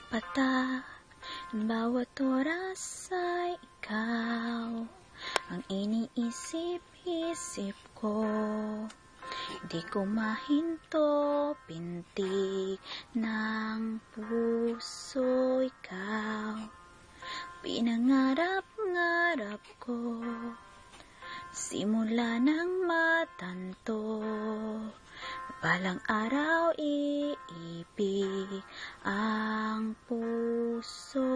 patak, bawat oras ay ikaw ang iniisip-isip ko. Di ko mahinto, pintig ng puso ikaw, pinangarap-ngarap ko, simula ng matanto, balang araw iibig ang puso.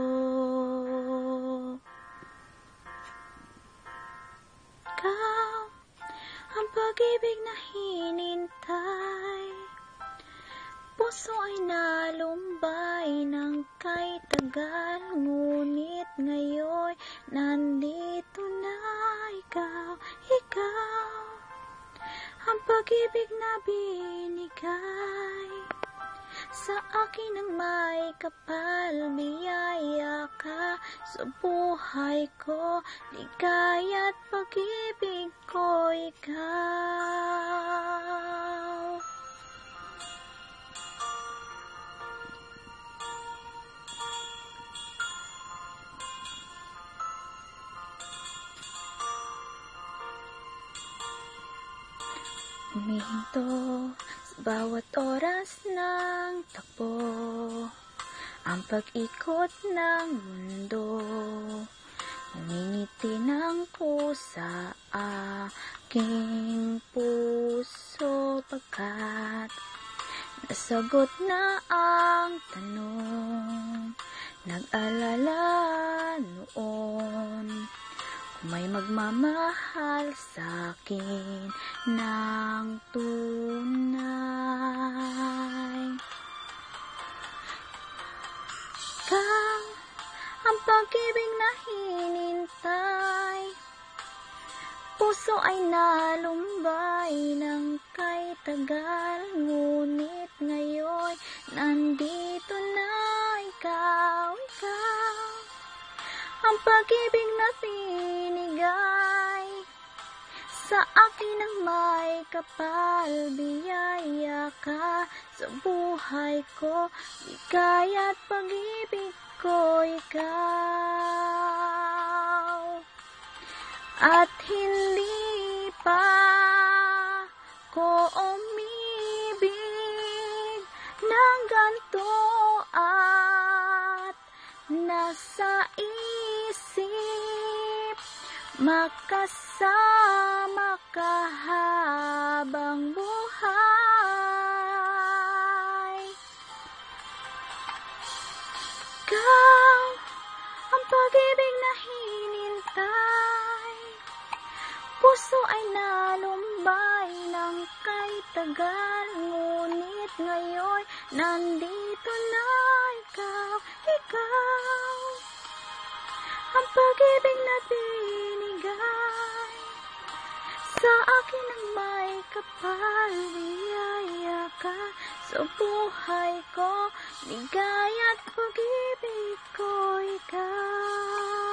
Ikaw ang pag-ibig na hinintay, puso ay nalumbay ng kay tagal, ngunit ngayon nandito na ikaw, ikaw ang pag-ibig na binigay sa akin ng may kapal, biyaya ka sa buhay ko, ligaya at pag-ibig ko ikaw. Humihinto sa bawat oras ng takbo, ang pag-ikot ng mundo, ngumingiti ng kusa aking puso, pagkat nasagot na ang tanong, nag-alala noon, may magmamahal sa'kin ng tunay. Ikaw ang pag-ibig na hinintay, puso ay nalumbay ng kay tagal, ngunit ngayon nandito na ikaw, ikaw ang pag-ibig na binigay sa akin ng may kapal, biyaya ka sa buhay ko, ligaya at pag-ibig ko ikaw. At hindi pa ko umibig ng ganito at nasa isip, makasama ka habang buhay. Ikaw ang pag-ibig na hinintay, puso ay nalumbay ng kay tagal, ngunit ngayon nandito na ikaw, ikaw ang pag-ibig na binigay sa akin ng may kapal, biyaya ka sa buhay ko, ligaya at pag-ibig ko ikaw.